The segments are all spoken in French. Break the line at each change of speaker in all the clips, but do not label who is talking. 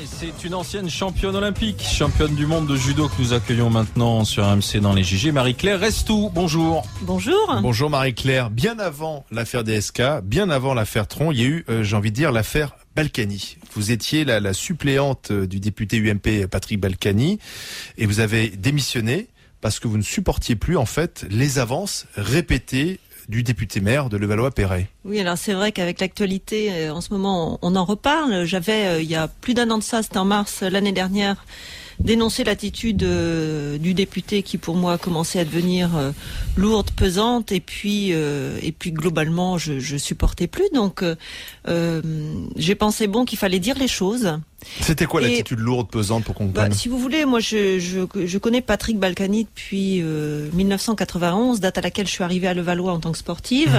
Et c'est une ancienne championne olympique, championne du monde de judo que nous accueillons maintenant sur RMC dans les JG. Marie-Claire Restou, bonjour.
Bonjour.
Bonjour Marie-Claire. Bien avant l'affaire DSK, bien avant l'affaire Tron, il y a eu, j'ai envie de dire, l'affaire Balkany. Vous étiez la suppléante du député UMP Patrick Balkany et vous avez démissionné parce que vous ne supportiez plus en fait les avances répétées du député maire de Levallois-Perret.
Oui, alors c'est vrai qu'avec l'actualité, en ce moment, on en reparle. J'avais, il y a plus d'un an de ça, c'était en mars l'année dernière, dénoncé l'attitude du député qui, pour moi, commençait à devenir lourde, pesante, et puis globalement, je supportais plus. Donc, j'ai pensé bon qu'il fallait dire les choses.
C'était quoi l'attitude lourde, pesante pour qu'on comprenne ?
Si vous voulez, moi je connais Patrick Balkany depuis 1991, date à laquelle je suis arrivée à Levallois en tant que sportive.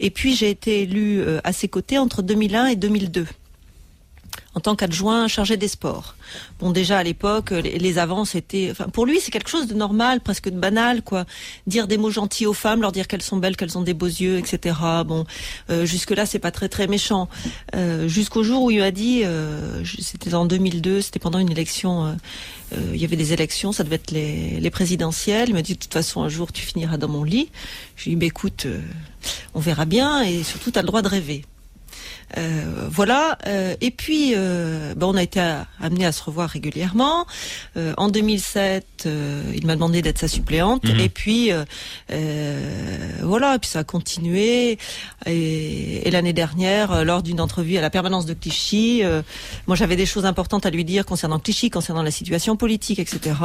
Et puis j'ai été élue à ses côtés entre 2001 et 2002. En tant qu'adjoint chargé des sports. Bon, déjà à l'époque, les avances étaient, enfin, pour lui, c'est quelque chose de normal, presque de banal, quoi. Dire des mots gentils aux femmes, leur dire qu'elles sont belles, qu'elles ont des beaux yeux, etc. Bon, jusque-là, c'est pas très très méchant. Jusqu'au jour où il m'a dit, c'était en 2002, c'était pendant une élection. Il y avait des élections, ça devait être les présidentielles. Il m'a dit de toute façon, un jour, tu finiras dans mon lit. Je lui ai dit, écoute, on verra bien, et surtout, t'as le droit de rêver. Voilà. Et puis, on a été amené à se revoir régulièrement. En 2007, il m'a demandé d'être sa suppléante. Et puis, voilà. Et puis ça a continué. Et l'année dernière, lors d'une entrevue à la permanence de Clichy, moi j'avais des choses importantes à lui dire concernant Clichy, concernant la situation politique, etc.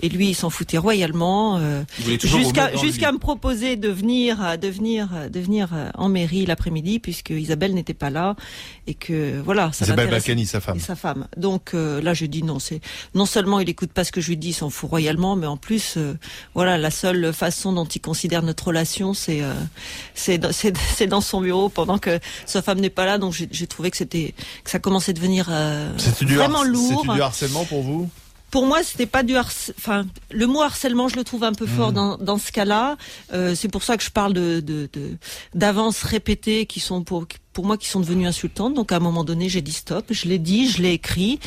Et lui, il s'en foutait royalement. Jusqu'à me proposer de venir en mairie l'après-midi, puisque Isabelle n'était pas là. Et que voilà, ça
Isabelle Balkany, sa femme.
Et sa femme. Donc là, je dis non. C'est non seulement il écoute pas ce que je lui dis, il s'en fout royalement, mais en plus, voilà, la seule façon dont il considère notre relation, c'est dans son bureau pendant que sa femme n'est pas là. Donc j'ai trouvé que ça commençait à devenir vraiment lourd.
C'était du harcèlement pour vous ?
Pour moi, c'était pas du enfin, le mot harcèlement, je le trouve un peu fort dans ce cas-là. C'est pour ça que je parle d'avances répétées qui sont pour moi qui sont devenues insultantes. Donc à un moment donné, j'ai dit stop, je l'ai dit, je l'ai écrit,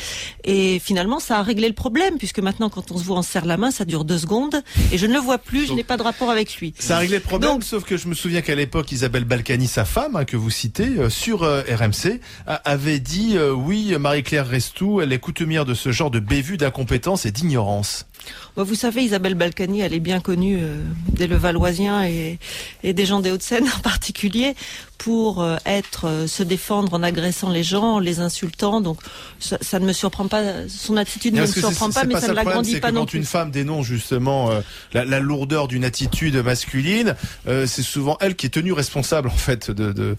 et finalement ça a réglé le problème, puisque maintenant quand on se voit, on se serre la main, ça dure 2 secondes, et je ne le vois plus, je n'ai pas de rapport avec lui.
Ça a réglé le problème, sauf que je me souviens qu'à l'époque, Isabelle Balkany, sa femme, que vous citez, sur RMC, avait dit oui, Marie-Claire Restou, elle est coutumière de ce genre de bévue, d'incompétence et d'ignorance.
Vous savez, Isabelle Balkany, elle est bien connue des Levalloisiens et des gens des Hauts-de-Seine en particulier pour se défendre en agressant les gens, en les insultant. Donc ça ne me surprend pas, son attitude ne me surprend pas, mais ça ne l'agrandit pas non plus.
Quand une femme dénonce justement la lourdeur d'une attitude masculine, c'est souvent elle qui est tenue responsable en fait de...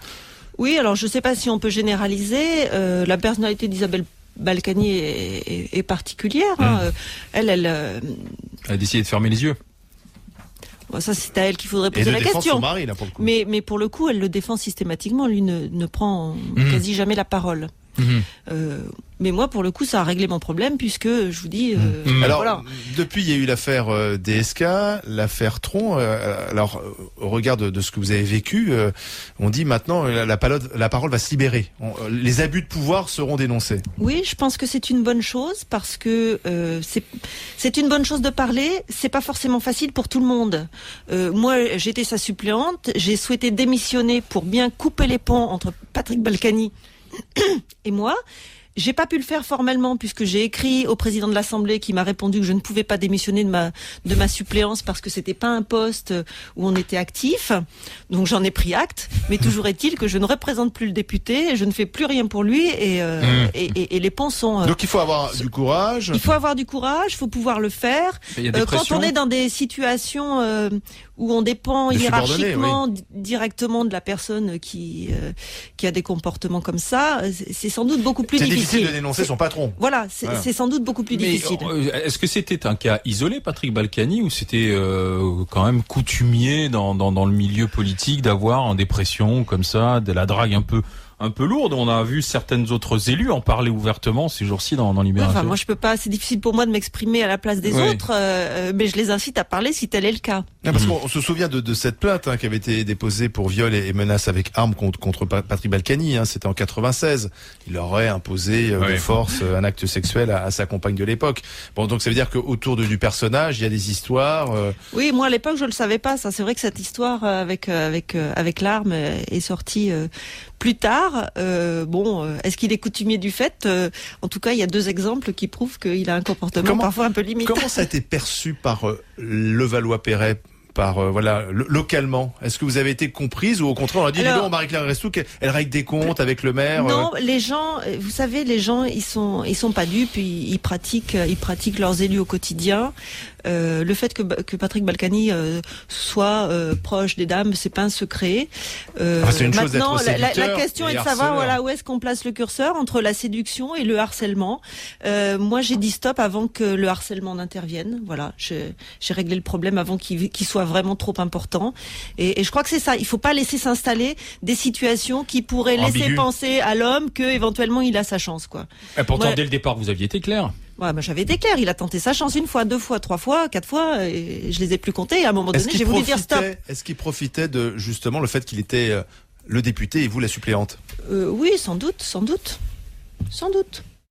Oui, alors je ne sais pas si on peut généraliser. La personnalité d'Isabelle Balkany est particulière. Elle
a décidé de fermer les yeux.
Bon, ça, c'est à elle qu'il faudrait poser la question.
Son mari, là, pour le coup.
Mais pour le coup, elle le défend systématiquement. Lui ne prend quasi jamais la parole. Mais moi, pour le coup, ça a réglé mon problème, puisque je vous dis...
Alors,
voilà.
depuis, il y a eu l'affaire DSK, l'affaire Tron. Alors, au regard de ce que vous avez vécu, on dit maintenant, la parole va se libérer. Les abus de pouvoir seront dénoncés.
Oui, je pense que c'est une bonne chose, parce que c'est une bonne chose de parler. C'est pas forcément facile pour tout le monde. Moi, j'étais sa suppléante. J'ai souhaité démissionner pour bien couper les ponts entre Patrick Balkany et moi. J'ai pas pu le faire formellement, puisque j'ai écrit au président de l'Assemblée qui m'a répondu que je ne pouvais pas démissionner de ma suppléance parce que c'était pas un poste où on était actif. Donc j'en ai pris acte. Mais toujours est-il que je ne représente plus le député, je ne fais plus rien pour lui, et les ponts sont...
Donc il faut avoir du courage.
Il faut avoir du courage, il faut pouvoir le faire. Quand on est dans des situations où on dépend hiérarchiquement directement de la personne qui a des comportements comme ça, c'est sans doute beaucoup plus difficile.
C'est difficile de dénoncer son patron.
Voilà, c'est sans doute beaucoup plus difficile.
Est-ce que c'était un cas isolé, Patrick Balkany, ou c'était quand même coutumier dans le milieu politique d'avoir des pressions comme ça, de la drague un peu un peu lourde. On a vu certaines autres élus en parler ouvertement ces jours-ci dans Libération.
Enfin, moi, je peux pas. C'est difficile pour moi de m'exprimer à la place des autres, mais je les incite à parler si tel est le cas.
Parce qu'on se souvient de cette plainte qui avait été déposée pour viol et menaces avec armes contre Patrick Balkany. C'était en 96. Il aurait imposé de force un acte sexuel à sa compagne de l'époque. Bon, donc ça veut dire qu'autour du personnage, il y a des histoires.
Oui, moi à l'époque, je le savais pas. Ça, c'est vrai que cette histoire avec l'arme est sortie plus tard. Est-ce qu'il est coutumier du fait? En tout cas, il y a 2 exemples qui prouvent qu'il a un comportement parfois un peu limite.
Comment ça a été perçu par Levallois-Perret, localement? Est-ce que vous avez été comprise ou au contraire on a dit non, Marie-Claire Erestouk, elle règle des comptes avec le maire?
Non, les gens, vous savez, les gens ils sont pas dupes, ils pratiquent leurs élus au quotidien. Le fait que Patrick Balkany soit proche des dames, c'est pas un secret.
C'est une chose
maintenant,
d'être séducteur,
la question est de savoir où est-ce qu'on place le curseur entre la séduction et le harcèlement. Moi, j'ai dit stop avant que le harcèlement n'intervienne. Voilà, j'ai réglé le problème avant qu'il soit vraiment trop important. Et je crois que c'est ça. Il faut pas laisser s'installer des situations qui pourraient laisser penser à l'homme que éventuellement il a sa chance, quoi.
Et pourtant, dès le départ, vous aviez été clair.
Ouais, j'avais été clair. Il a tenté sa chance 1 fois, 2 fois, 3 fois, 4 fois, et je les ai plus comptés. Et à un moment donné, j'ai voulu dire stop.
Est-ce qu'il profitait de justement le fait qu'il était le député et vous la suppléante?
Oui, sans doute.